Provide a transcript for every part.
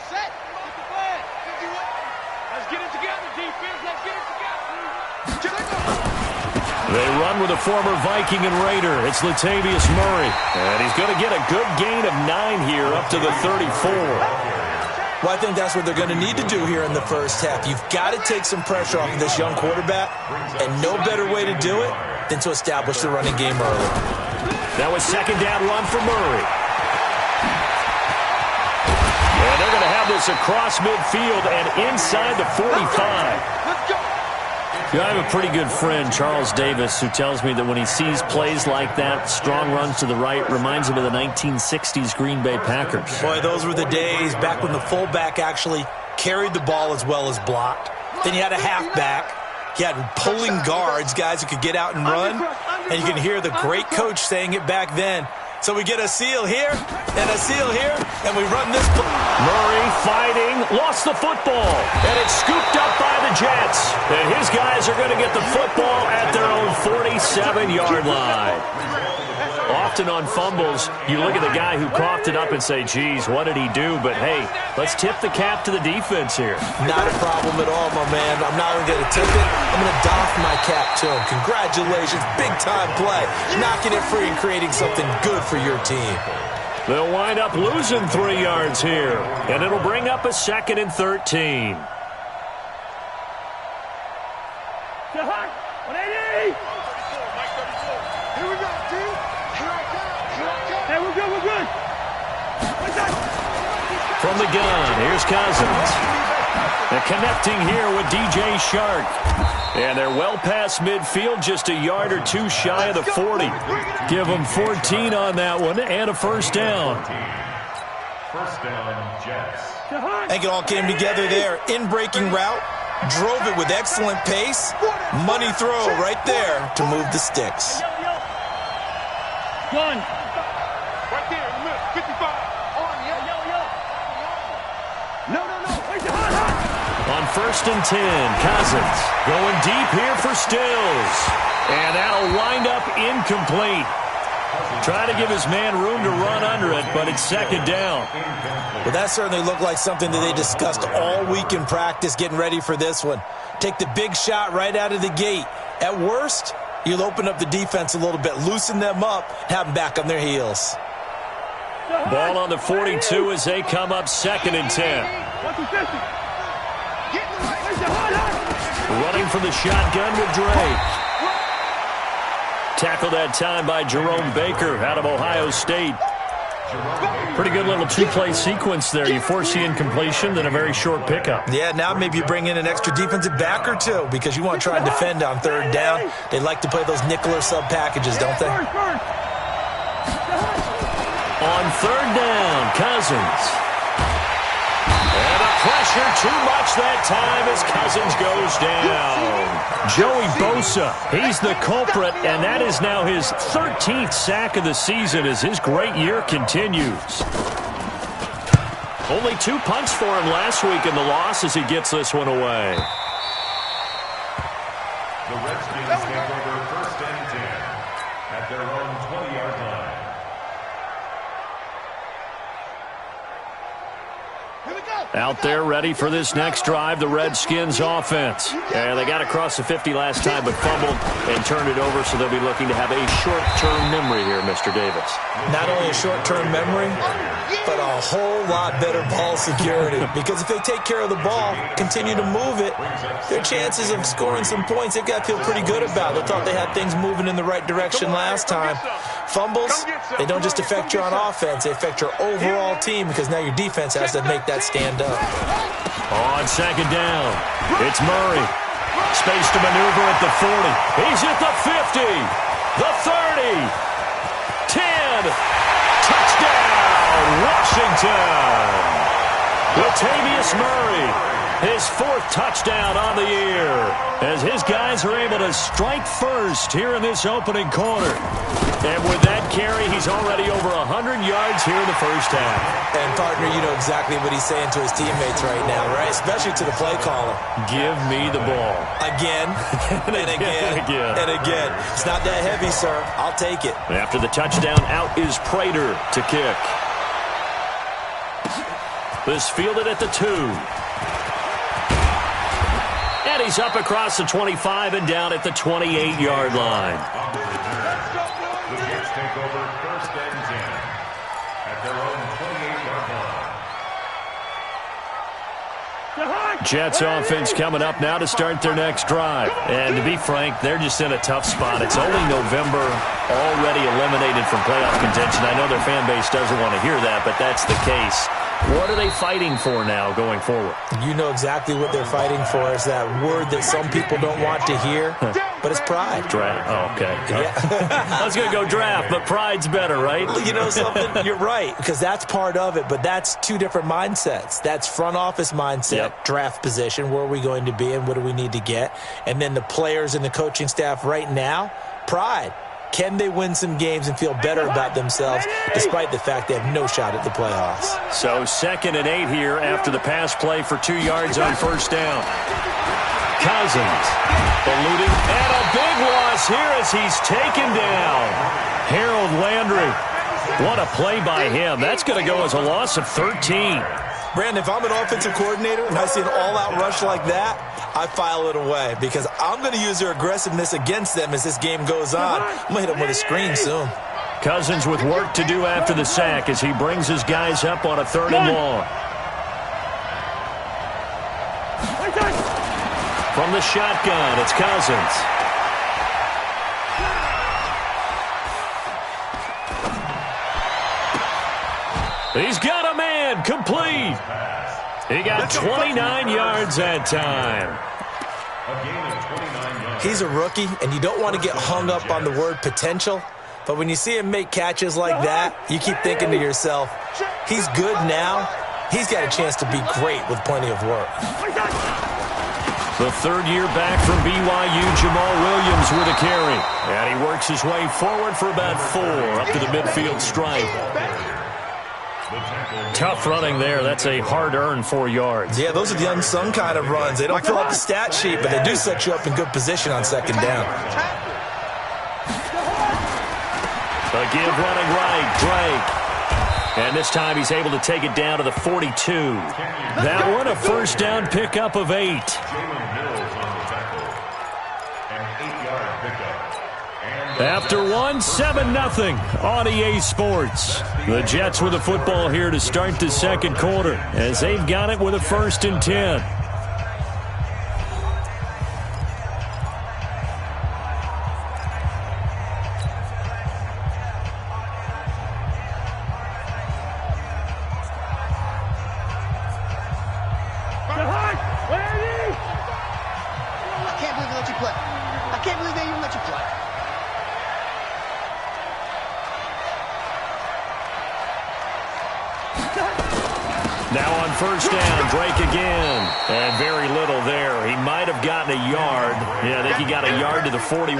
Let's get it together, defense. Let's get it together. They run with a former Viking and Raider. It's Latavius Murray. And he's going to get a good gain of 9 here up to the 34. Well, I think that's what they're going to need to do here in the first half. You've got to take some pressure off of this young quarterback, and no better way to do it than to establish the running game early. That was second down run for Murray. And they're going to have this across midfield and inside the 45. Yeah, I have a pretty good friend, Charles Davis, who tells me that when he sees plays like that, strong runs to the right, reminds him of the 1960s Green Bay Packers. Boy, those were the days back when the fullback actually carried the ball as well as blocked. Then you had a halfback. You had pulling guards, guys who could get out and run. And you can hear the great coach saying it back then. So we get a seal here and a seal here, and we run this play. Murray fighting, lost the football, and it's scooped up by the Jets. And his guys are going to get the football at their own 47-yard line. Often on fumbles, you look at the guy who coughed it up and say, geez, what did he do? But, hey, let's tip the cap to the defense here. Not a problem at all, my man. I'm not going to tip it. I'm going to doff my cap to him. Congratulations. Big-time play. Knocking it free and creating something good for your team. They'll wind up losing 3 yards here, and it'll bring up a 2nd and 13. From the gun, here's Cousins. They're connecting here with DJ Shark. And they're well past midfield, just a yard or two shy of the 40. Give them 14 on that one and a first down. First down, Jets. I think it all came together there. In-breaking route, drove it with excellent pace. Money throw right there to move the sticks. Gun. Right there in the middle, 55. On 1st and 10, Cousins going deep here for Stills. And that'll wind up incomplete. Try to give his man room to run under it, but it's 2nd down. Well, that certainly looked like something that they discussed all week in practice getting ready for this one. Take the big shot right out of the gate. At worst, you'll open up the defense a little bit, loosen them up, have them back on their heels. Ball on the 42 as they come up 2nd and 10. Running from the shotgun with Drake. Tackled that time by Jerome Baker out of Ohio State. Pretty good little two-play sequence there. You force the incompletion, then a very short pickup. Yeah, now maybe you bring in an extra defensive back or two because you want to try and defend on 3rd down. They like to play those nickel or sub packages, don't they? On 3rd down, Cousins. And a pressure too much that time as Cousins goes down. Joey Bosa, he's the culprit, and that is now his 13th sack of the season as his great year continues. Only 2 punts for him last week in the loss as he gets this one away. The Redskins take over 1st and 10 at their own 20-yard line. Out there ready for this next drive, the Redskins offense. And they got across the 50 last time but fumbled and turned it over, so they'll be looking to have a short-term memory here, Mr. Davis. Not only a short-term memory, but a whole lot better ball security. Because if they take care of the ball, continue to move it, their chances of scoring some points, they've got to feel pretty good about. They thought they had things moving in the right direction last time. Fumbles, they don't just affect you on offense, they affect your overall team because now your defense has to make that stand up. On 2nd down, it's Murray. Space to maneuver at the 40. He's at the 50, the 30, 10. Touchdown, Washington. Latavius Murray, his 4th touchdown on the year, as his guys are able to strike first here in this opening quarter. And with that carry, he's already over 100 yards here in the first half. And, partner, you know exactly what he's saying to his teammates right now, right? Especially to the play caller. Give me the ball. Again, and again, and again. It's not that heavy, sir. I'll take it. After the touchdown, out is Prater to kick. This fielded at the 2. And he's up across the 25 and down at the 28-yard line. The Jets take over first and 10 at their own 28-yard line. Jets offense coming up now to start their next drive. And to be frank, they're just in a tough spot. It's only November, already eliminated from playoff contention. I know their fan base doesn't want to hear that, but that's the case. What are they fighting for now going forward? You know exactly what they're fighting for. Is that word that some people don't want to hear, but it's pride. Draft. Oh, okay. Yeah. I was going to go draft, but pride's better, right? You know something? You're right, because that's part of it, but that's two different mindsets. That's front office mindset, draft position, where are we going to be and what do we need to get? And then the players and the coaching staff right now, pride. Can they win some games and feel better about themselves despite the fact they have no shot at the playoffs? So 2nd and 8 here after the pass play for 2 yards on first down. Cousins eluding, and a big loss here as he's taken down. Harold Landry. What a play by him. That's going to go as a loss of 13. Brandon, if I'm an offensive coordinator and I see an all-out rush like that, I file it away because I'm going to use their aggressiveness against them as this game goes on. I'm going to hit them with a screen soon. Cousins with work to do after the sack as he brings his guys up on a 3rd and long. From the shotgun, it's Cousins. He's got a man, complete. He got 29 yards that time. He's a rookie, and you don't want to get hung up on the word potential. But when you see him make catches like that, you keep thinking to yourself, he's good now. He's got a chance to be great with plenty of work. The 3rd year back from BYU, Jamal Williams with a carry. And he works his way forward for about 4 up to the midfield stripe. Tough running there. That's a hard-earned 4 yards. Yeah, those are the unsung kind of runs. They don't fill out the stat sheet, but they do set you up in good position on 2nd down. A give running right, Drake. And this time he's able to take it down to the 42. That one a first down pickup of 8. After one, 7-0 on EA Sports. The Jets with the football here to start the 2nd quarter as they've got it with a 1st and 10. Now on first down, Drake again. And very little there. He might have gotten a yard. Yeah, I think he got a yard to the 41.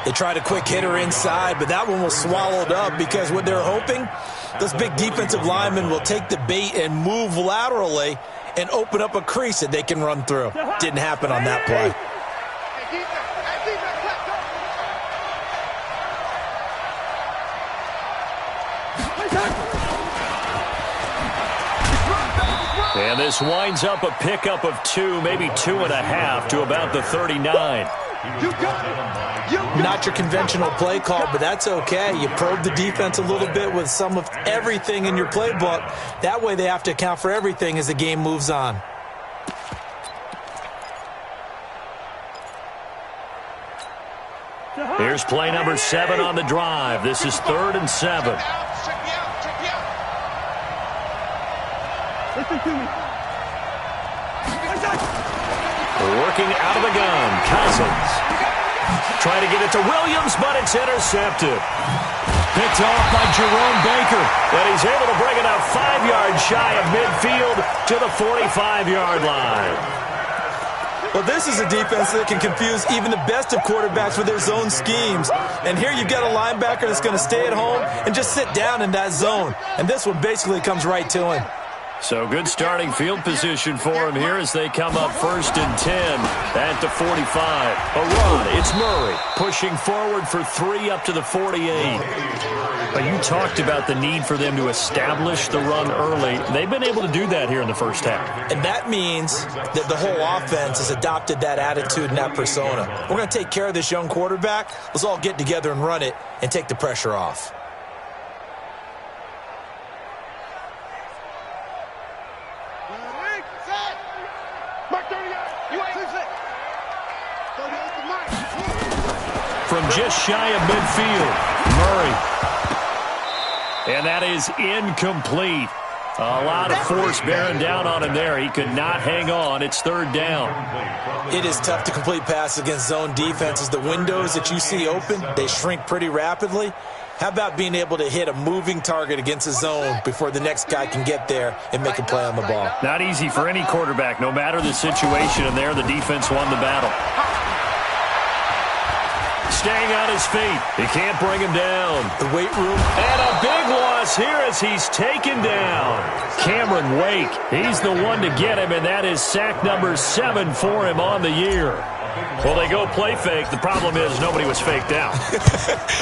They tried a quick hitter inside, but that one was swallowed up because what they're hoping, those big defensive linemen will take the bait and move laterally and open up a crease that they can run through. Didn't happen on that play. And this winds up a pickup of 2, maybe 2.5 to about the 39. Not your conventional play call, but that's okay. You probe the defense a little bit with some of everything in your playbook. That way they have to account for everything as the game moves on. Here's play number 7 on the drive. This is 3rd and 7. Listen to me. Working out of the gun, Cousins. Trying to get it to Williams, but it's intercepted. Picked off by Jerome Baker. And he's able to bring it up 5 yards shy of midfield to the 45-yard line. Well, this is a defense that can confuse even the best of quarterbacks with their zone schemes. And here you've got a linebacker that's going to stay at home and just sit down in that zone. And this one basically comes right to him. So good starting field position for him here as they come up 1st and 10 at the 45. A run. It's Murray pushing forward for 3 up to the 48. But you talked about the need for them to establish the run early. They've been able to do that here in the first half. And that means that the whole offense has adopted that attitude and that persona. We're going to take care of this young quarterback. Let's all get together and run it and take the pressure off. From just shy of midfield, Murray. And that is incomplete. A lot of force bearing down on him there. He could not hang on. It's 3rd down. It is tough to complete passes against zone defenses. The windows that you see open, they shrink pretty rapidly. How about being able to hit a moving target against a zone before the next guy can get there and make a play on the ball? Not easy for any quarterback, no matter the situation. And there, the defense won the battle. Staying on his feet. He can't bring him down. The weight room. And a big loss here as he's taken down. Cameron Wake, he's the one to get him, and that is sack number 7 for him on the year. Well, they go play fake. The problem is nobody was faked out.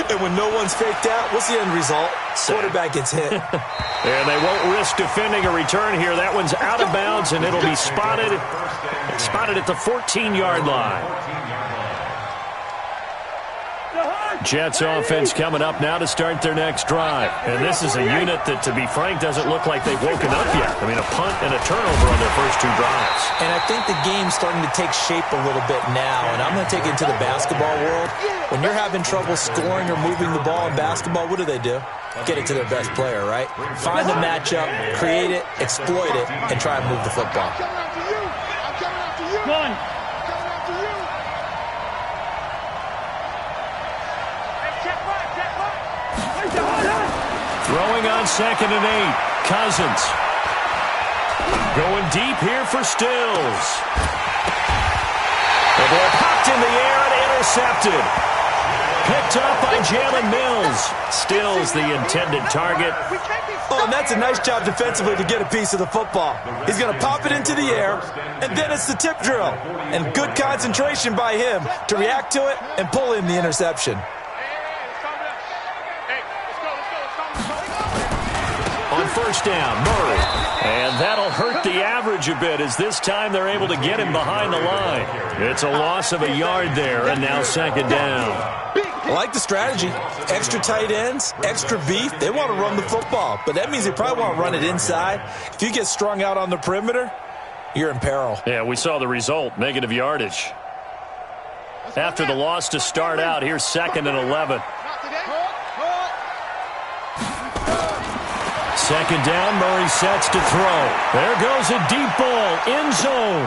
And when no one's faked out, what's the end result? Quarterback gets hit. And they won't risk defending a return here. That one's out of bounds, and it'll be spotted at the 14-yard line. Jets offense coming up now to start their next drive. And this is a unit that, to be frank, doesn't look like they've woken up yet. I mean, a punt and a turnover on their first 2 drives. And I think the game's starting to take shape a little bit now. And I'm going to take it into the basketball world. When you're having trouble scoring or moving the ball in basketball, what do? Get it to their best player, right? Find the matchup, create it, exploit it, and try and move the football. One. Throwing on 2nd and 8. Cousins. Going deep here for Stills. The ball popped in the air and intercepted. Picked up by Jalen Mills. Stills the intended target. Oh, and that's a nice job defensively to get a piece of the football. He's going to pop it into the air, and then it's the tip drill. And good concentration by him to react to it and pull in the interception. On 1st down, Murray. And that'll hurt the average a bit as this time they're able to get him behind the line. It's a loss of a yard there, and now 2nd down. I like the strategy. Extra tight ends, extra beef. They want to run the football, but that means they probably want to run it inside. If you get strung out on the perimeter, you're in peril. Yeah, we saw the result, negative yardage. After the loss to start out, here's 2nd and 11. 2nd down, Murray sets to throw. There goes a deep ball, end zone.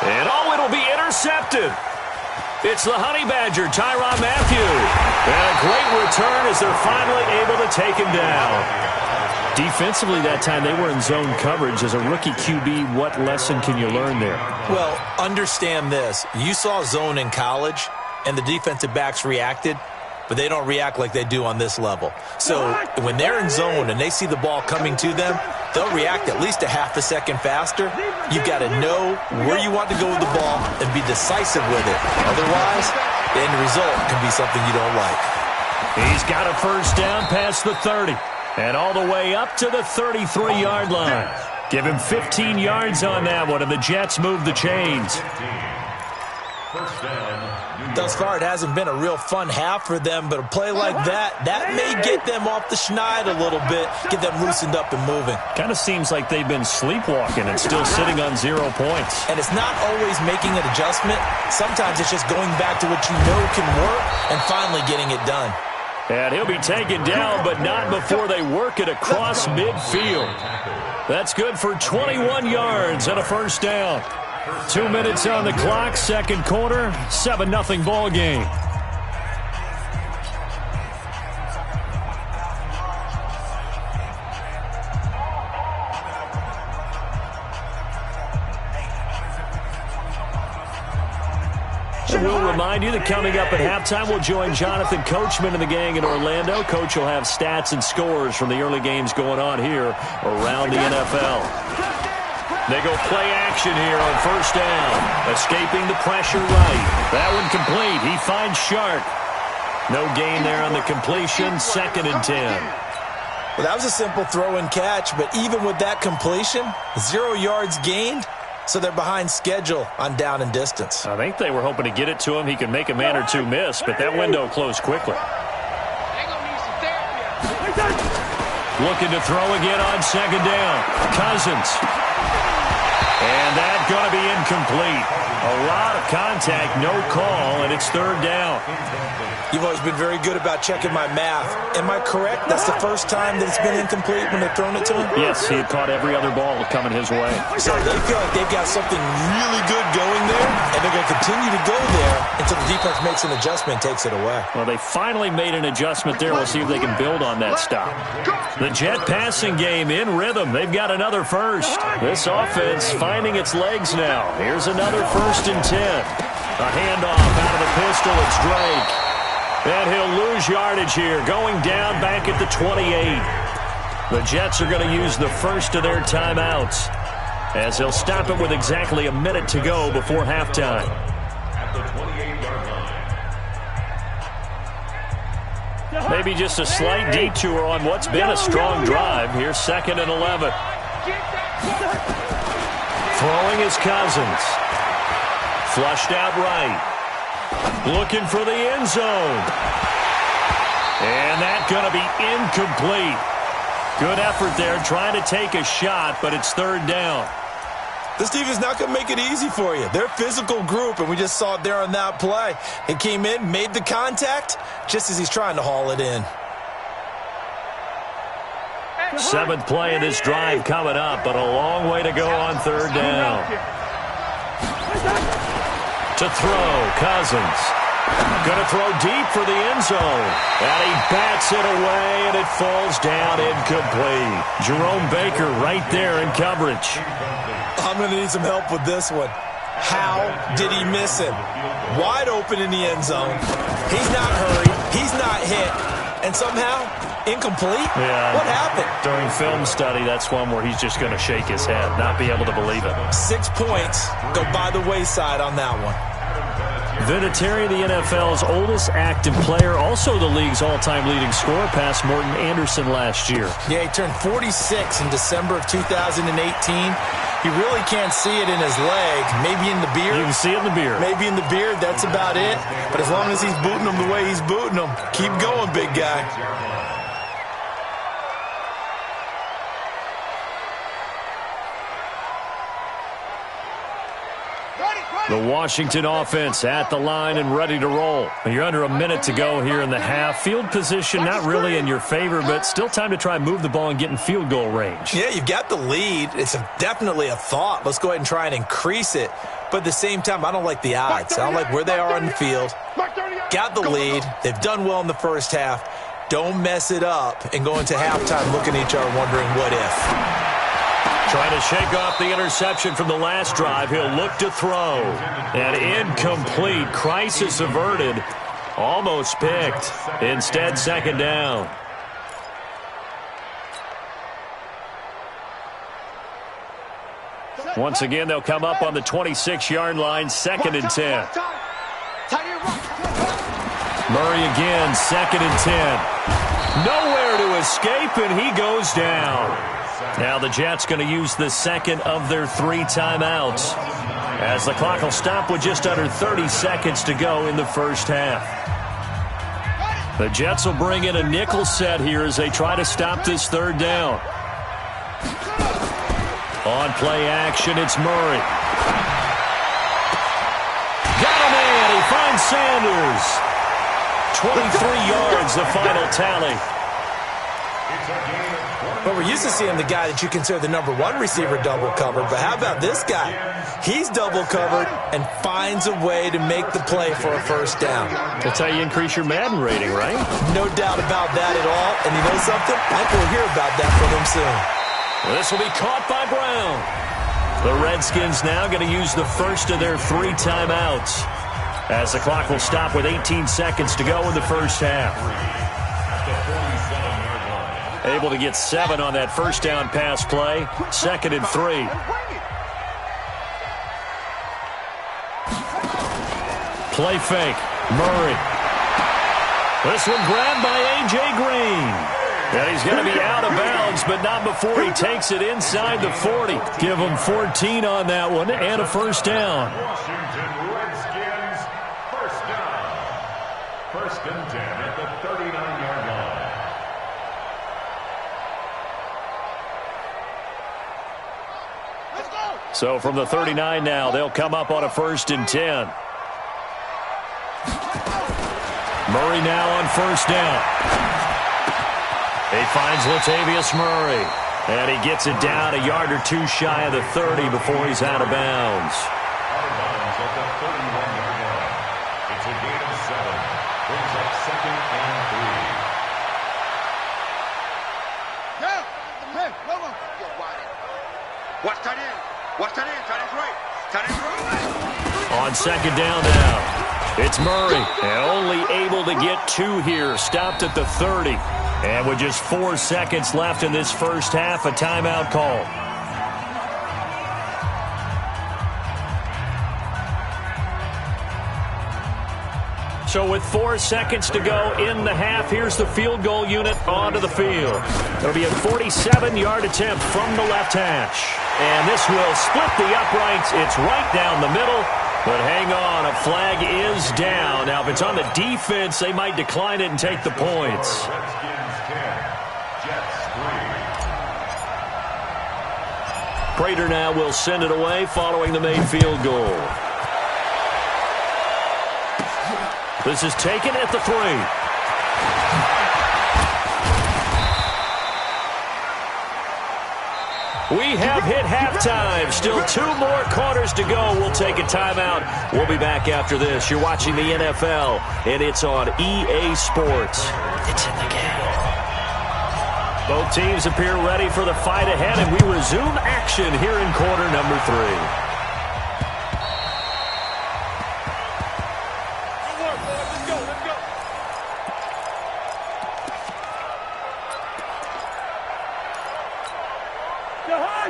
And it'll be intercepted. It's the Honey Badger, Tyrann Mathieu. And a great return as they're finally able to take him down. Defensively that time, they were in zone coverage. As a rookie QB, what lesson can you learn there? Well, understand this. You saw zone in college, and the defensive backs reacted, but they don't react like they do on this level. So when they're in zone and they see the ball coming to them, they'll react at least a half a second faster. You've got to know where you want to go with the ball and be decisive with it. Otherwise, the end result can be something you don't like. He's got a 1st down past the 30 and all the way up to the 33-yard line. Give him 15 yards on that one, and the Jets move the chains. Thus far, it hasn't been a real fun half for them, but a play like that may get them off the schneid a little bit, get them loosened up and moving. Kind of seems like they've been sleepwalking and still sitting on 0 points. And it's not always making an adjustment. Sometimes it's just going back to what you know can work and finally getting it done. And he'll be taken down, but not before they work it across midfield. That's good for 21 yards and a 1st down. 2 minutes on the clock, 2nd quarter, 7-0 ball game. And we'll remind you that coming up at halftime, we'll join Jonathan Coachman and the gang in Orlando. Coach will have stats and scores from the early games going on here around the NFL. They go play action here on first down. Escaping the pressure right. That one complete. He finds Shark. No gain there on the completion. 2nd and 10. Well, that was a simple throw and catch, but even with that completion, 0 yards gained. So they're behind schedule on down and distance. I think they were hoping to get it to him. He could make a man or two miss, but that window closed quickly. Looking to throw again on 2nd down. Cousins. And that's going to be incomplete. A lot of contact, no call, and it's 3rd down. You've always been very good about checking my math. Am I correct? That's the first time that it's been incomplete when they've thrown it to him? Yes, he had caught every other ball coming his way. So they feel like they've got something really good going there, and they're going to continue to go there until the defense makes an adjustment and takes it away. Well, they finally made an adjustment there. We'll see if they can build on that stop. The Jet passing game in rhythm. They've got another first. This offense finding its legs now. Here's another 1st and 10. A handoff out of the pistol. It's Drake. And he'll lose yardage here, going down back at the 28. The Jets are going to use the first of their timeouts, as they'll stop it with exactly a minute to go before halftime. At the 28-yard line. Maybe just a slight detour on what's been a strong drive. Here's 2nd and 11. Throwing is Cousins. Flushed out right. Looking for the end zone. And that's going to be incomplete. Good effort there, trying to take a shot, but it's 3rd down. This team is not going to make it easy for you. They're a physical group, and we just saw it there on that play. He came in, made the contact, just as he's trying to haul it in. 7th play of this drive coming up, but a long way to go on 3rd down. To throw, Cousins. Going to throw deep for the end zone. And he bats it away, and it falls down incomplete. Jerome Baker right there in coverage. I'm going to need some help with this one. How did he miss him? Wide open in the end zone. He's not hurried. He's not hit. And somehow, incomplete? Yeah. What happened? During film study, that's one where he's just going to shake his head, not be able to believe it. 6 points go by the wayside on that one. Vinatieri, the NFL's oldest active player, also the league's all-time leading scorer, past Morton Anderson last year. Yeah, he turned 46 in December of 2018. He really can't see it in his leg. Maybe in the beard. You can see it in the beard. Maybe in the beard. That's about it. But as long as he's booting them the way he's booting them, keep going, big guy. The Washington offense at the line and ready to roll. You're under a minute to go here in the half. Field position not really in your favor, but still time to try and move the ball and get in field goal range. Yeah, you've got the lead. It's definitely a thought. Let's go ahead and try and increase it. But at the same time, I don't like the odds. I don't like where they are on the field. Got the lead. They've done well in the first half. Don't mess it up and go into halftime looking at each other wondering what if. Trying to shake off the interception from the last drive. He'll look to throw. And incomplete. Crisis averted. Almost picked. Instead, 2nd down. Once again, they'll come up on the 26-yard line. 2nd and 10. Murray again. 2nd and 10. Nowhere to escape, and he goes down. Now the Jets going to use the second of their 3 timeouts, as the clock will stop with just under 30 seconds to go in the first half. The Jets will bring in a nickel set here as they try to stop this 3rd down. On play action, it's Murray. Got him in. He finds Sanders. 23 yards, the final tally. Well, we're used to seeing the guy that you consider the number 1 receiver double covered, but how about this guy? He's double covered and finds a way to make the play for a first down. That's how you increase your Madden rating, right? No doubt about that at all. And you know something? I think we'll hear about that from him soon. This will be caught by Brown. The Redskins now going to use the first of their 3 timeouts. as the clock will stop with 18 seconds to go in the first half. Able to get 7 on that first down pass play. 2nd and 3. Play fake. Murray. This one grabbed by A.J. Green. And he's going to be out of bounds, but not before he takes it inside the 40. Give him 14 on that one and a first down. Washington Redskins, first down. 1st and 10 at the 39-yard line. So from the 39 now, they'll come up on a 1st and 10. Murray now on 1st down. He finds Latavius Murray. And he gets it down a yard or 2 shy of the 30 before he's out of bounds. Out of bounds at the 31-yard line. It's a gain of 7. Brings up 2nd and 3. Yeah. Hey, come on. Watch tight end. Watch tight end. Tight end's right. Tight end's right. On 2nd down now. It's Murray, and only able to get 2 here. Stopped at the 30. And with just 4 seconds left in this first half, a timeout call. So with 4 seconds to go in the half, here's the field goal unit onto the field. It'll be a 47-yard attempt from the left hash. And this will split the uprights. It's right down the middle. But hang on, a flag is down. Now, if it's on the defense, they might decline it and take the points. Redskins 10, Jets 3. Prater now will send it away following the made field goal. This is taken at the 3. We have hit halftime. Still 2 more quarters to go. We'll take a timeout. We'll be back after this. You're watching the NFL, and it's on EA Sports. It's in the game. Both teams appear ready for the fight ahead, and we resume action here in quarter number 3.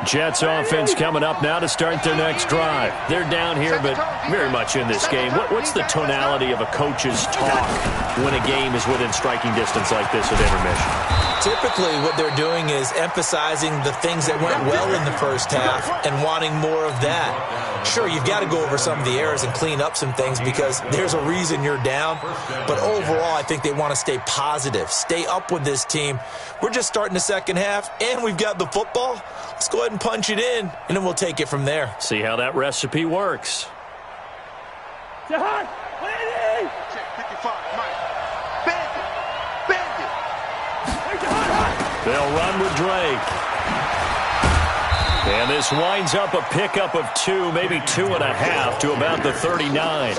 Jets offense coming up now to start their next drive. They're down here, but very much in this game. What's the tonality of a coach's talk when a game is within striking distance like this at intermission? Typically, what they're doing is emphasizing the things that went well in the first half and wanting more of that. Sure, you've got to go over some of the errors and clean up some things because there's a reason you're down. But overall, I think they want to stay positive, stay up with this team. We're just starting the second half, and we've got the football. Let's go ahead and punch it in, and then we'll take it from there. See how that recipe works. Check 55, Mike. Bend it. They'll run with Drake. And this winds up a pickup of 2, maybe 2.5 to about the 39.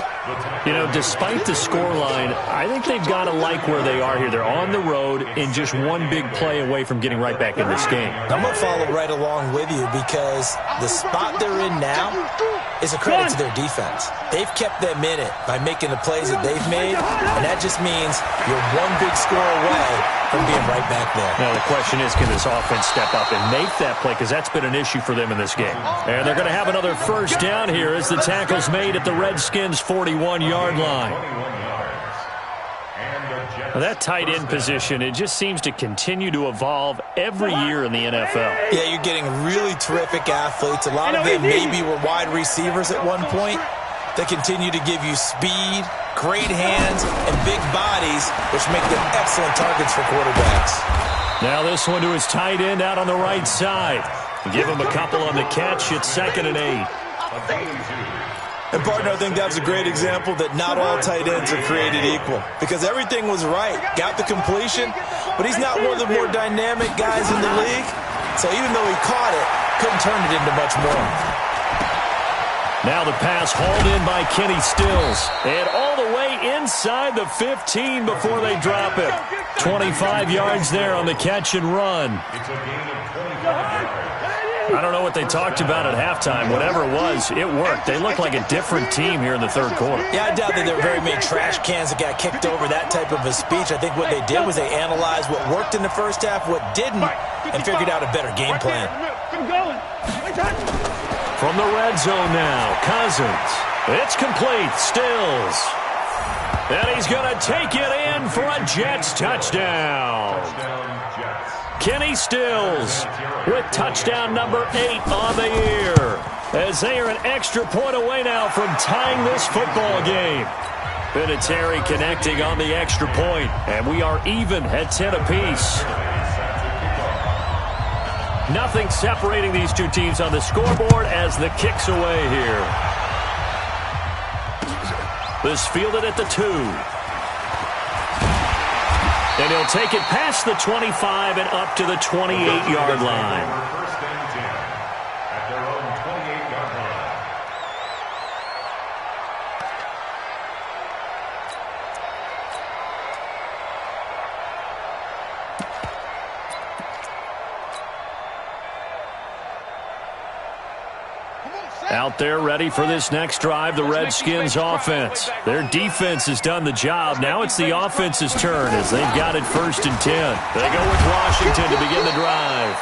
You know, despite the scoreline, I think they've got to like where they are here. They're on the road and just one big play away from getting right back in this game. I'm going to follow right along with you because the spot they're in now is a credit to their defense. They've kept them in it by making the plays that they've made, and that just means you're one big score away from being right back there. Now, the question is, can this offense step up and make that play? Because that's been an issue for them in this game. And they're going to have another first down here as the tackle's made at the Redskins' 41-yard line. Now, that tight end position, it just seems to continue to evolve every year in the NFL. Yeah, you're getting really terrific athletes. A lot of them maybe were wide receivers at one point. They continue to give you speed, great hands, and big bodies, which make them excellent targets for quarterbacks. Now this one to his tight end out on the right side. Give him a couple on the catch. It's 2nd and 8. And, partner, I think that's a great example that not all tight ends are created equal because everything was right. Got the completion, but he's not one of the more dynamic guys in the league. So even though he caught it, couldn't turn it into much more. Now the pass hauled in by Kenny Stills. And all the way inside the 15 before they drop it. 25 yards there on the catch and run. It's a gain of 25 yards. I don't know what they talked about at halftime. Whatever it was, it worked. They looked like a different team here in the third quarter. Yeah, I doubt that there were very many trash cans that got kicked over, that type of a speech. I think what they did was they analyzed what worked in the first half, what didn't, and figured out a better game plan. From the red zone now, Cousins. It's complete. Stills. And he's going to take it in for a Jets touchdown. Kenny Stills with touchdown number 8 on the year, as they are an extra point away now from tying this football game. Vinatieri connecting on the extra point, and we are even at 10 apiece. Nothing separating these two teams on the scoreboard as the kick's away here. This fielded at the 2. And he'll take it past the 25 and up to the 28-yard line. First and 10 at their own 28-yard line. Out there ready for this next drive, the Redskins offense. Their defense has done the job. Now it's the offense's turn as they've got it 1st and 10. They go with Washington to begin the drive.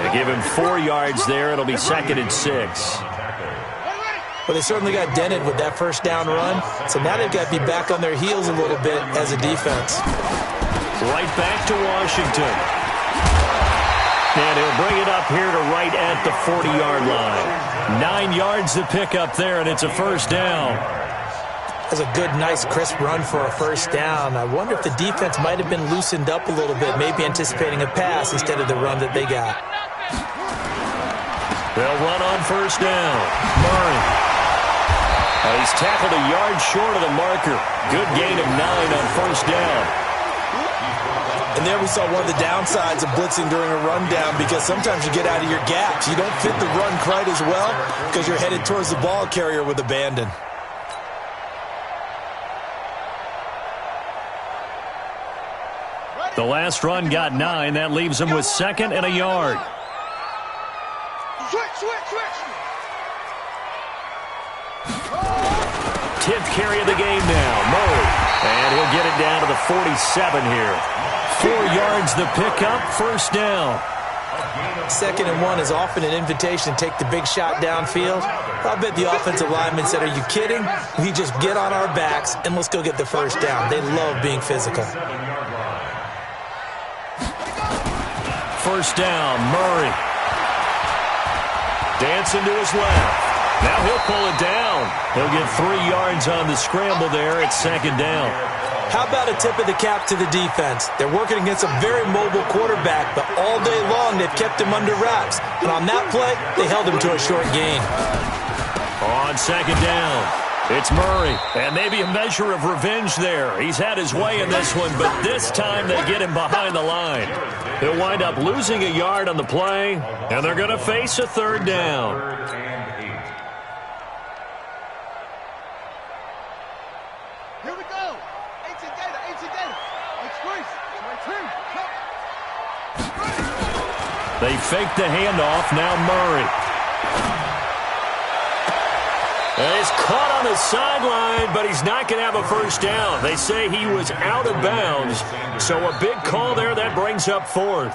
They give him 4 yards there. It'll be 2nd and 6. Well, they certainly got dented with that first down run, so now they've got to be back on their heels a little bit as a defense. Right back to Washington. And he'll bring it up here to right at the 40-yard line. 9 yards to pick up there, and it's a first down. That's a good, nice, crisp run for a first down. I wonder if the defense might have been loosened up a little bit, maybe anticipating a pass instead of the run that they got. They'll run on first down. Murray. He's tackled a yard short of the marker. Good gain of 9 on first down. And there we saw one of the downsides of blitzing during a rundown, because sometimes you get out of your gaps. You don't fit the run quite as well because you're headed towards the ball carrier with abandon. The last run got 9. That leaves him with 2nd and a yard. Switch. 10th carry of the game now. Murray. And he'll get it down to the 47 here. 4 yards the pickup, first down. 2nd and 1 is often an invitation to take the big shot downfield. I bet the offensive lineman said, "Are you kidding? We just get on our backs and let's go get the first down." They love being physical. First down, Murray. Dancing to his left. Now he'll pull it down. He'll get 3 yards on the scramble there at 2nd down. How about a tip of the cap to the defense? They're working against a very mobile quarterback, but all day long they've kept him under wraps. And on that play, they held him to a short gain. On 2nd down, it's Murray. And maybe a measure of revenge there. He's had his way in this one, but this time they get him behind the line. He'll wind up losing a yard on the play, and they're going to face a 3rd down. Here we go. 18 data. Express. They fake the handoff. Now Murray. And he's caught on the sideline, but he's not going to have a first down. They say he was out of bounds. So a big call there that brings up 4th.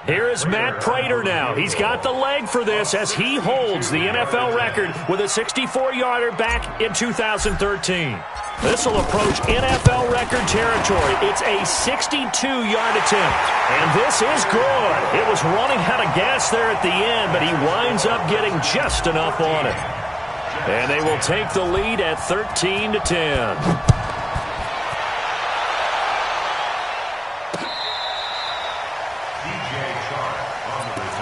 Here is Matt Prater now. He's got the leg for this as he holds the NFL record with a 64-yarder back in 2013. This will approach NFL record territory. It's a 62-yard attempt. And this is good. It was running out of gas there at the end, but he winds up getting just enough on it. And they will take the lead at 13-10.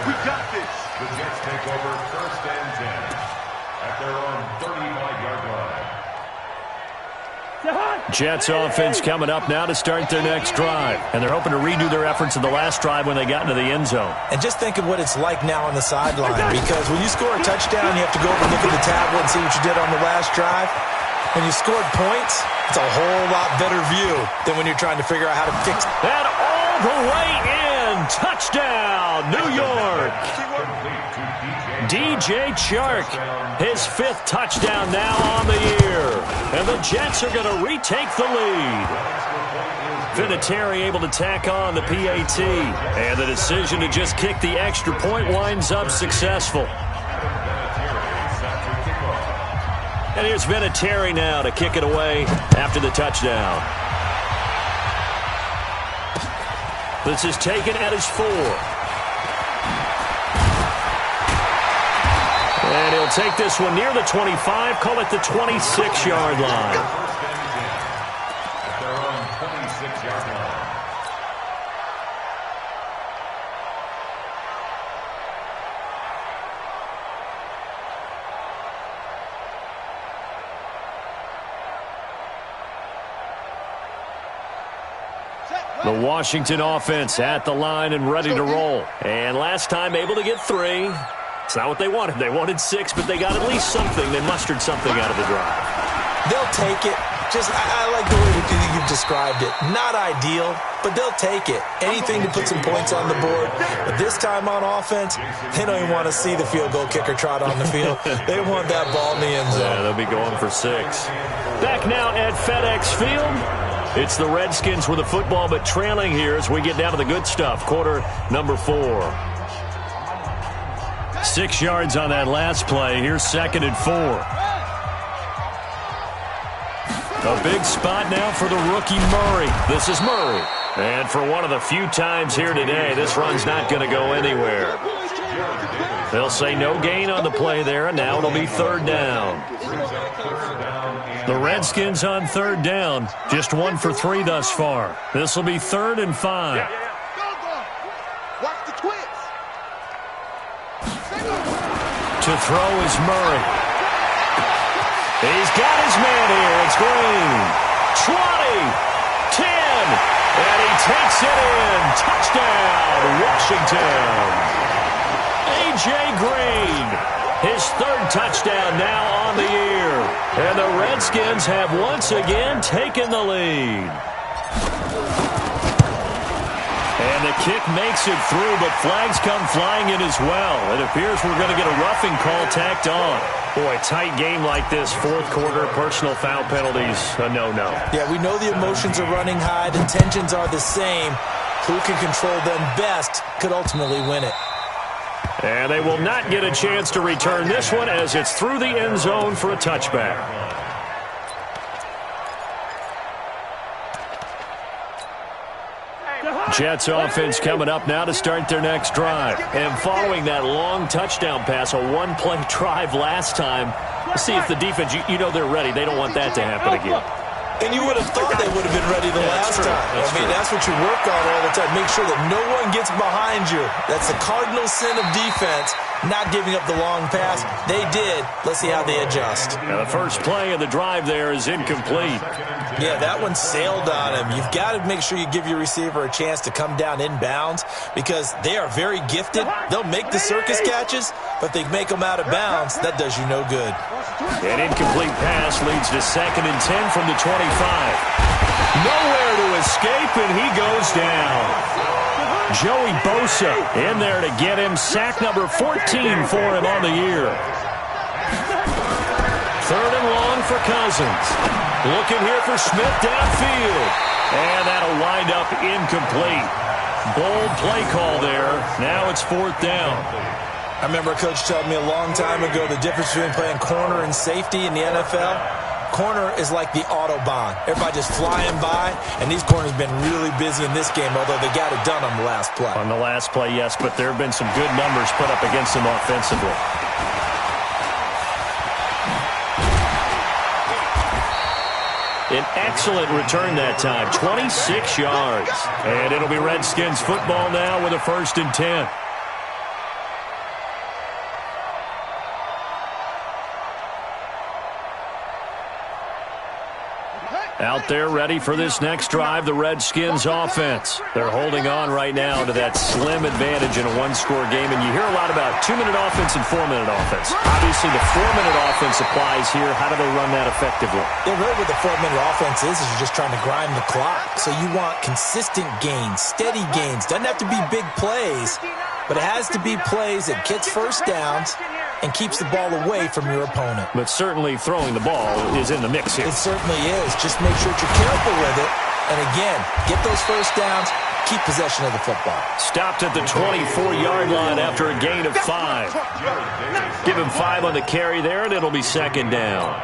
We got this. The Jets take over 1st and 10 at their own 35-yard line. Jets offense coming up now to start their next drive. And they're hoping to redo their efforts in the last drive when they got into the end zone. And just think of what it's like now on the sideline, because when you score a touchdown, you have to go over and look at the tablet and see what you did on the last drive. When you scored points, it's a whole lot better view than when you're trying to figure out how to fix it. And all the way in. Touchdown, New York. DJ Chark, his 5th touchdown now on the year. And the Jets are going to retake the lead. Vinatieri able to tack on the PAT. And the decision to just kick the extra point winds up successful. And here's Vinatieri now to kick it away after the touchdown. This is taken at his 4. And he'll take this one near the 25, call it the 26-yard line. At their own 26-yard line. The Washington offense at the line and ready to roll. And last time able to get 3. It's not what they wanted. They wanted 6, but they got at least something. They mustered something out of the drive. They'll take it. I like the way that you've described it. Not ideal, but they'll take it. Anything to put some points on the board. But this time on offense, they don't even want to see the field goal kicker trot on the field. They want that ball in the end zone. Yeah, they'll be going for 6. Back now at FedEx Field. It's the Redskins with the football, but trailing here as we get down to the good stuff. Quarter number 4. 6 yards on that last play. Here's 2nd and 4. A big spot now for the rookie Murray. This is Murray. And for one of the few times here today, this run's not going to go anywhere. They'll say no gain on the play there, and now it'll be 3rd down. The Redskins on 3rd down. Just 1 for 3 thus far. This will be 3rd and 5. Watch the twist. To throw is Murray. He's got his man here. It's Green. 20, 10, and he takes it in. Touchdown, Washington. A.J. Green, his 3rd touchdown now on the year. And the Redskins have once again taken the lead. And the kick makes it through, but flags come flying in as well. It appears we're going to get a roughing call tacked on. Boy, tight game like this, 4th quarter, personal foul penalties, a no-no. Yeah, we know the emotions are running high. The tensions are the same. Who can control them best could ultimately win it. And they will not get a chance to return this one as it's through the end zone for a touchback. Jets offense coming up now to start their next drive. And following that long touchdown pass, a 1-play drive last time, let's see if the defense, you know they're ready. They don't want that to happen again. And you would have thought they would have been ready the last time. That's what you work on all the time. Make sure that no one gets behind you. That's the cardinal sin of defense, not giving up the long pass. They did. Let's see how they adjust. Now the first play of the drive there is incomplete. Yeah, that one sailed on him. You've got to make sure you give your receiver a chance to come down inbounds because they are very gifted. They'll make the circus catches, but they make them out of bounds. That does you no good. An incomplete pass leads to 2nd and 10 from the 25. Nowhere to escape, and he goes down. Joey Bosa in there to get him. Sack number 14 for him on the year. 3rd and long for Cousins. Looking here for Smith downfield. And that'll wind up incomplete. Bold play call there. Now it's 4th down. I remember a coach told me a long time ago the difference between playing corner and safety in the NFL. Corner is like the Autobahn. Everybody just flying by, and these corners have been really busy in this game, although they got it done on the last play. On the last play, yes, but there have been some good numbers put up against them offensively. An excellent return that time, 26 yards. And it'll be Redskins football now with a 1st and 10. Out there ready for this next drive, the Redskins offense. They're holding on right now to that slim advantage in a one-score game, and you hear a lot about 2-minute offense and 4-minute offense. Obviously, the 4-minute offense applies here. How do they run that effectively? Yeah, really what the 4-minute offense is you're just trying to grind the clock. So you want consistent gains, steady gains. Doesn't have to be big plays, but it has to be plays that gets first downs and keeps the ball away from your opponent. But certainly throwing the ball is in the mix here. It certainly is. Just make sure that you're careful with it. And again, get those first downs, keep possession of the football. Stopped at the 24-yard line after a gain of 5. Give him 5 on the carry there, and it'll be second down.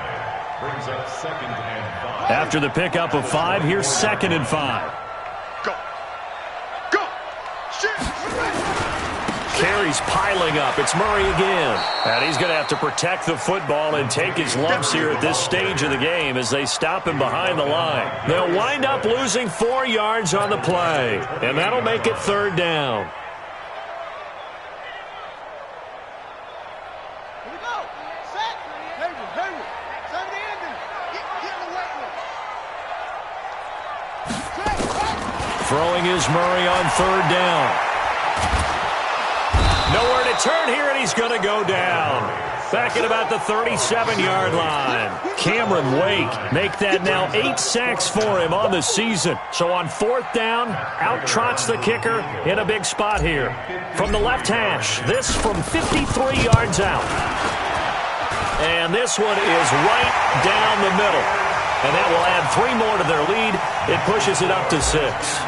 Brings up 2nd and 5. After the pickup of 5, here's 2nd and 5. Go. Go. Shoot. Carries piling up. It's Murray again. And he's going to have to protect the football and take his lumps here at this stage of the game as they stop him behind the line. They'll wind up losing 4 yards on the play, and that'll make it third down. Here we go. Set. Hayward. Send the ending. Get in the way. Throwing is Murray on third down. Nowhere to turn here, and he's going to go down. Back at about the 37-yard line. Cameron Wake make that now 8 sacks for him on the season. So on fourth down, out trots the kicker in a big spot here. From the left hash, this from 53 yards out. And this one is right down the middle. And that will add 3 more to their lead. It pushes it up to 6.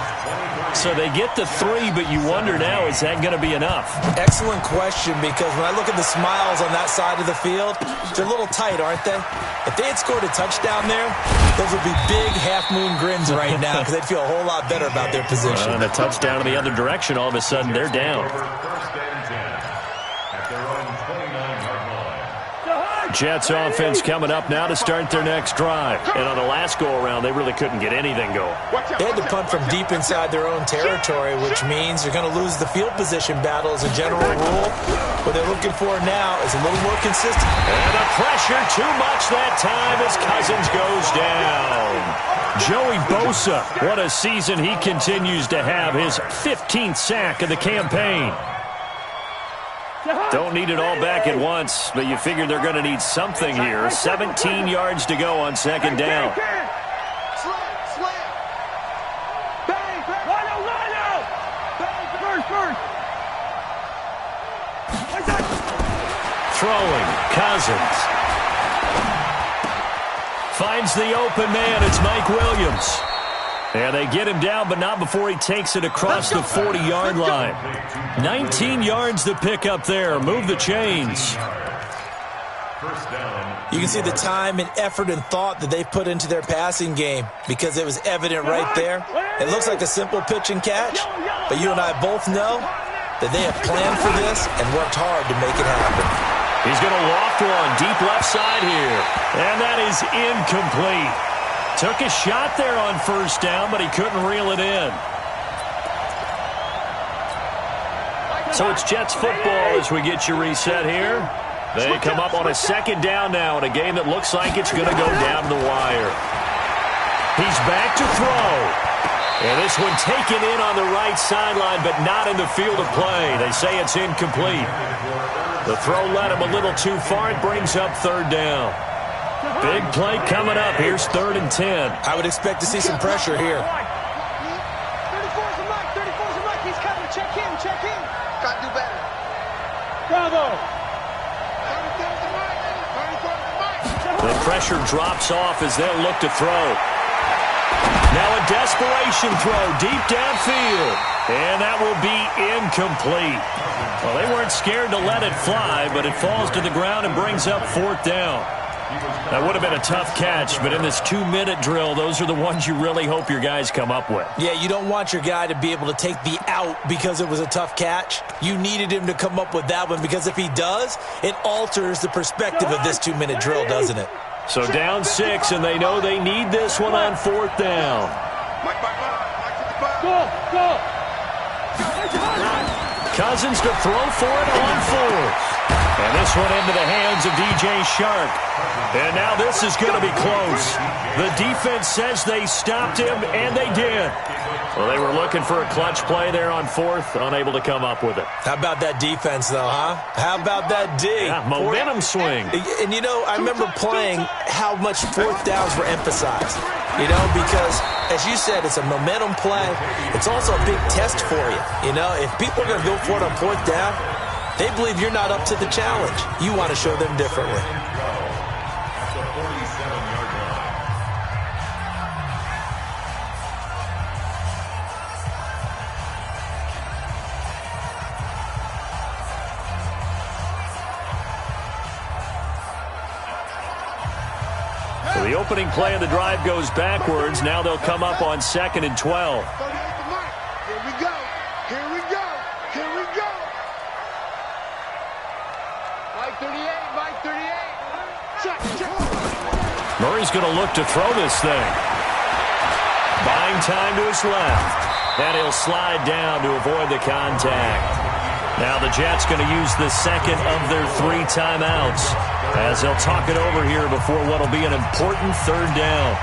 So they get to 3, but you wonder now, is that going to be enough? Excellent question, because when I look at the smiles on that side of the field, they're a little tight, aren't they? If they had scored a touchdown there, those would be big half-moon grins right now because they'd feel a whole lot better about their position. And a touchdown in the other direction, all of a sudden they're down. First and 10 at their own 29-yard line. Jets offense coming up now to start their next drive. And on the last go-around, they really couldn't get anything going. They had to punt from deep inside their own territory, which means they're going to lose the field position battle as a general rule. What they're looking for now is a little more consistent. And the pressure too much that time as Cousins goes down. Joey Bosa, what a season he continues to have. His 15th sack of the campaign. Don't need it all back at once, but you figure they're going to need something here. 17 yards to go on second down. Throwing, Cousins. Finds the open man, it's Mike Williams. And they get him down, but not before he takes it across the 40-yard line. 19 yards to pick up there. Move the chains. You can see the time and effort and thought that they've put into their passing game because it was evident right there. It looks like a simple pitch and catch, but you and I both know that they have planned for this and worked hard to make it happen. He's going to loft one deep left side here, and that is incomplete. Took a shot there on first down, but he couldn't reel it in. So it's Jets football as we get you reset here. They come up on a second down now in a game that looks like it's going to go down to the wire. He's back to throw. And this one taken in on the right sideline, but not in the field of play. They say it's incomplete. The throw led him a little too far. It brings up third down. Big play coming up. Here's 3rd and 10. I would expect to see some pressure here. 34's the mic. 34's the mic. He's coming. Check in. Got to do better. Bravo. 34's the mic. 34's the mic. The pressure drops off as they'll look to throw. Now a desperation throw deep downfield. And that will be incomplete. Well, they weren't scared to let it fly, but it falls to the ground and brings up 4th down. That would have been a tough catch, but in this 2-minute drill, those are the ones you really hope your guys come up with. Yeah, you don't want your guy to be able to take the out because it was a tough catch. You needed him to come up with that one because if he does, it alters the perspective of this 2-minute drill, doesn't it? So down 6, and they know they need this one on 4th down. Cousins to throw for it on 4th. And this one into the hands of DJ Shark. And now this is going to be close. The defense says they stopped him, and they did. Well, they were looking for a clutch play there on fourth, unable to come up with it. How about that defense, though, huh? How about that D? Yeah, momentum swing. And, you know, I remember playing how much fourth downs were emphasized. You know, because, as you said, it's a momentum play. It's also a big test for you. You know, if people are going to go for it on fourth down, they believe you're not up to the challenge. You want to show them differently. So the opening play of the drive goes backwards. Now they'll come up on 2nd and 12. Here we go. Here we go. Here we go. Mike 38. Mike 38. Check. Murray's going to look to throw this thing. Buying time to his left. And he'll slide down to avoid the contact. Now the Jets going to use the second of their 3 timeouts as they'll talk it over here before what will be an important third down.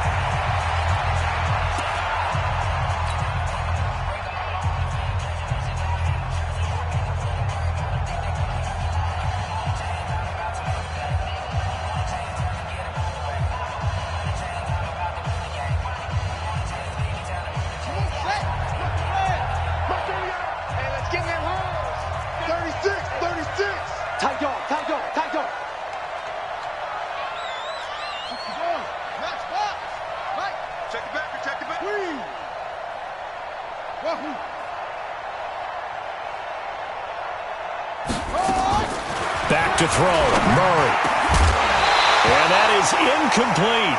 Back to throw, Murray. And that is incomplete.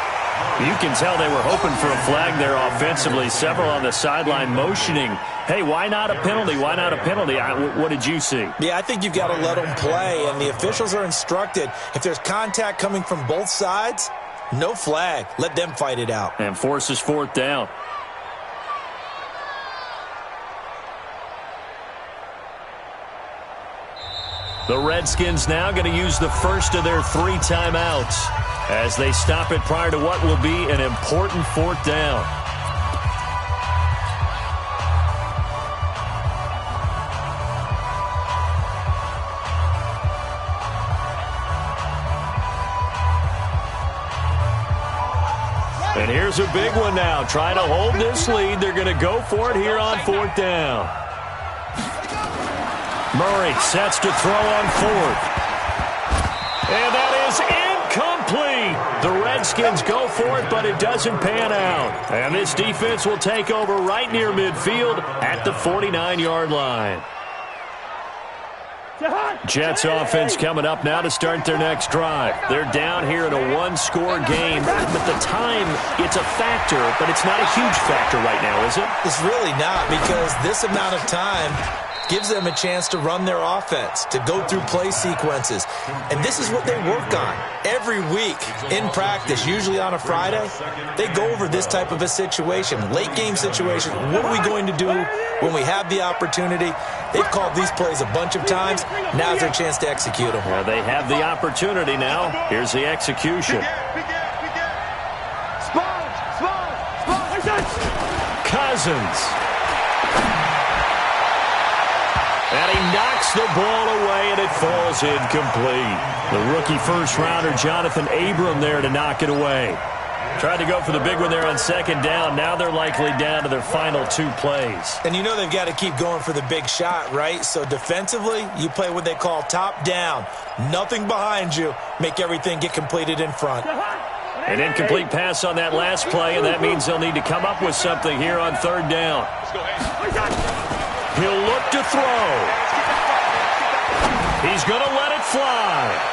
You can tell they were hoping for a flag there offensively. Several on the sideline motioning, hey, why not a penalty? Why not a penalty? What did you see? Yeah, I think you've got to let them play, and the officials are instructed, if there's contact coming from both sides, no flag. Let them fight it out. And forces 4th down. The Redskins now going to use the first of their 3 timeouts as they stop it prior to what will be an important 4th down. And here's a big one now. Trying to hold this lead. They're going to go for it here on 4th down. Murray sets to throw on 4th. And that is incomplete. The Redskins go for it, but it doesn't pan out. And this defense will take over right near midfield at the 49-yard line. Jets offense coming up now to start their next drive. They're down here in a 1-score game. But the time, it's a factor, but it's not a huge factor right now, is it? It's really not, because this amount of time gives them a chance to run their offense, to go through play sequences. And this is what they work on every week in practice, usually on a Friday. They go over this type of a situation, late game situation. What are we going to do when we have the opportunity? They've called these plays a bunch of times. Now's their chance to execute them. Well, they have the opportunity now. Here's the execution. Cousins. And he knocks the ball away, and it falls incomplete. The rookie first-rounder, Jonathan Abram, there to knock it away. Tried to go for the big one there on 2nd down. Now they're likely down to their final 2 plays. And you know they've got to keep going for the big shot, right? So defensively, you play what they call top down. Nothing behind you. Make everything get completed in front. An incomplete pass on that last play, and that means they'll need to come up with something here on 3rd down. He'll look to throw. He's going to let it fly.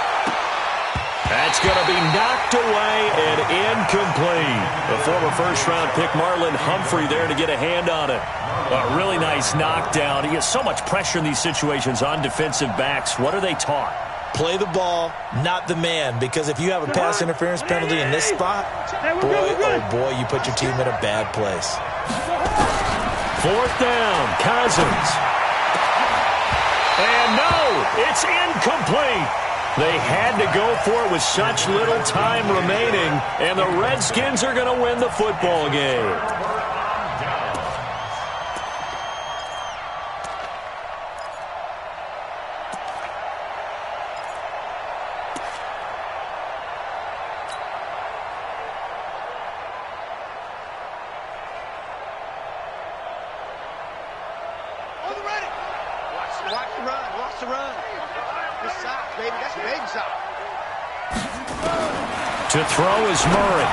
That's going to be knocked away and incomplete. The former first-round pick, Marlon Humphrey, there to get a hand on it. A really nice knockdown. He has so much pressure in these situations on defensive backs. What are they taught? Play the ball, not the man, because if you have a pass interference penalty in this spot, boy, oh boy, you put your team in a bad place. 4th down, Cousins. And no, it's incomplete. They had to go for it with such little time remaining, and the Redskins are going to win the football game. To throw is Murray.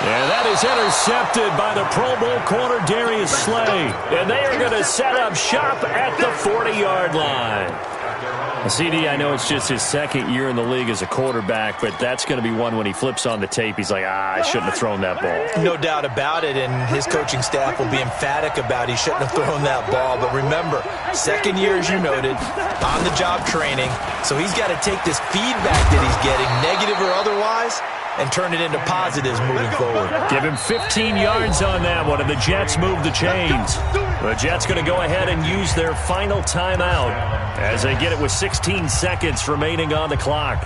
And that is intercepted by the Pro Bowl corner Darius Slay. And they are going to set up shop at the 40-yard line. CD, I know it's just his second year in the league as a quarterback, but that's going to be one when he flips on the tape. He's like, I shouldn't have thrown that ball. No doubt about it, and his coaching staff will be emphatic about he shouldn't have thrown that ball. But remember, second year, as you noted, on-the-job training, so he's got to take this feedback that he's getting, negative or otherwise, and turn it into positives moving forward. Give him 15 yards on that one, and the Jets move the chains. The Jets going to go ahead and use their final timeout as they get it with 16 seconds remaining on the clock.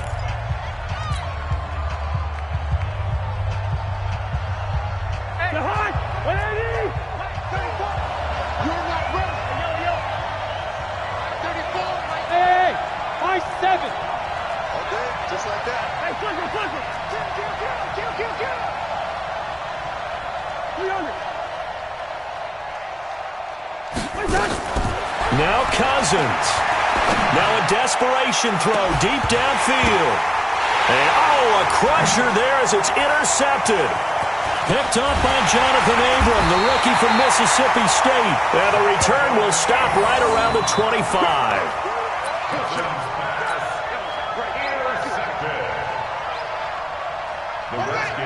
Now Cousins. Now a desperation throw deep downfield. And a crusher there as it's intercepted. Picked up by Jonathan Abram, the rookie from Mississippi State. And the return will stop right around the 25.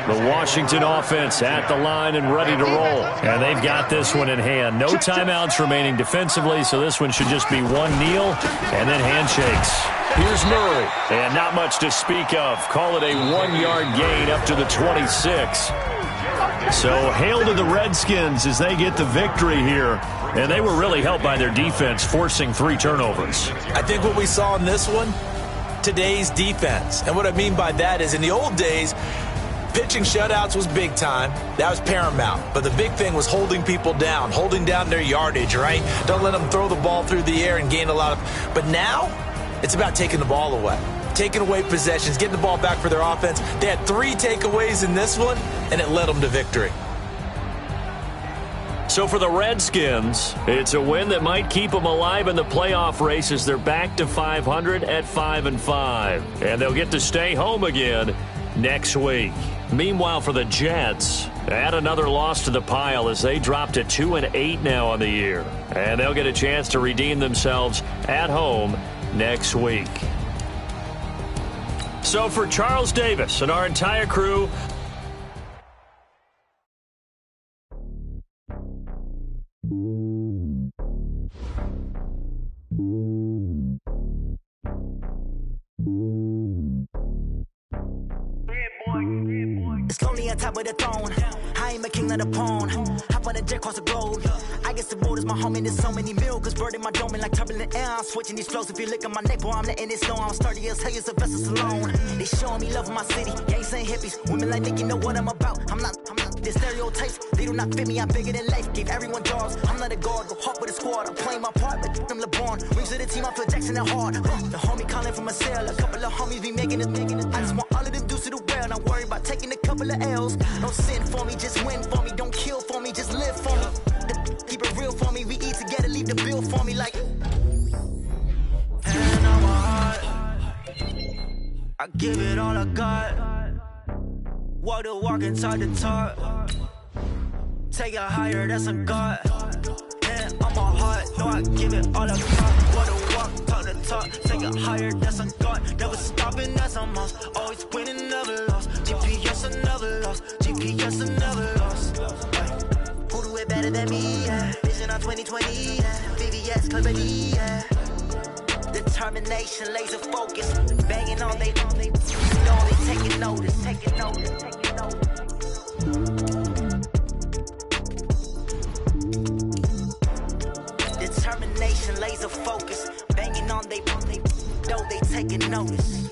The Washington offense at the line and ready to roll. And they've got this one in hand. No timeouts remaining defensively, so this one should just be one kneel and then handshakes. Here's Murray. And not much to speak of. Call it a 1-yard gain up to the 26. So hail to the Redskins as they get the victory here. And they were really helped by their defense, forcing 3 turnovers. I think what we saw in this one, today's defense. And what I mean by that is in the old days, pitching shutouts was big time. That was paramount. But the big thing was holding people down, holding down their yardage, right? Don't let them throw the ball through the air and gain a lot of... But now, it's about taking the ball away. Taking away possessions, getting the ball back for their offense. They had 3 takeaways in this one, and it led them to victory. So for the Redskins, it's a win that might keep them alive in the playoff race as they're back to 500 at 5-5. And they'll get to stay home again next week. Meanwhile, for the Jets, add another loss to the pile as they drop to 2-8 now on the year. And they'll get a chance to redeem themselves at home next week. So for Charles Davis and our entire crew, it's lonely on top of the throne. I ain't a king of the pawn. Hop on a jet across the globe. I guess the world is my home and there's so many milk. Bird in my dome and like turbulent air. I'm switching these flows. If you look at my neck, boy, I'm letting it snow. I'm sturdy as hell as a vessel alone. They showing me love in my city. Gangs ain't hippies. Women like Nick, you know what I'm about. I'm not the stereotypes. They do not fit me. I'm bigger than life. Gave everyone jobs. I'm not a guard. Go hard with a squad. I'm playing my part, but I'm LeBron. Rings to the team. I feel Jackson and hard. The homie calling from a cell. A couple of homies be making it. I just want all of them dudes to do well. Not worry about taking a couple of L's. Don't sin for me, just win for me. Don't kill for me, just live for me. Keep it real for me. We eat together, leave the bill for me like. And I'm hot. I give it all I got. Walk the walk inside the talk. Take it higher, that's a God. And I'm a heart, no, I give it all I got. Walk the walk, talk the talk. Take it higher, that's a God. Never stopping, that's a must. Always winning, never lost. GPS, I never lost. GPS, I never lost. Who do it better than me? Yeah. Vision on 2020. Yeah. VVS, clarity. Yeah. Determination, laser focus. Banging on they taking notice. Determination, laser focus. Banging on they know they taking notice.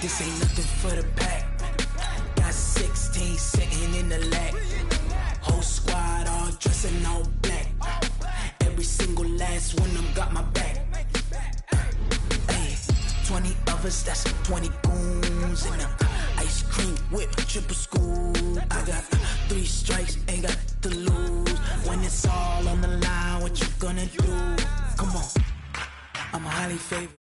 This ain't nothing for the pack. Got 16 sitting in the lag. Whole squad all dressing all black. Every single last one of them got my back. Hey, 20 of us, that's 20 goons in them. Ice cream whip, triple scoop. I got 3 strikes, ain't got to lose. When it's all on the line, what you gonna do? Come on, I'm a highly favored.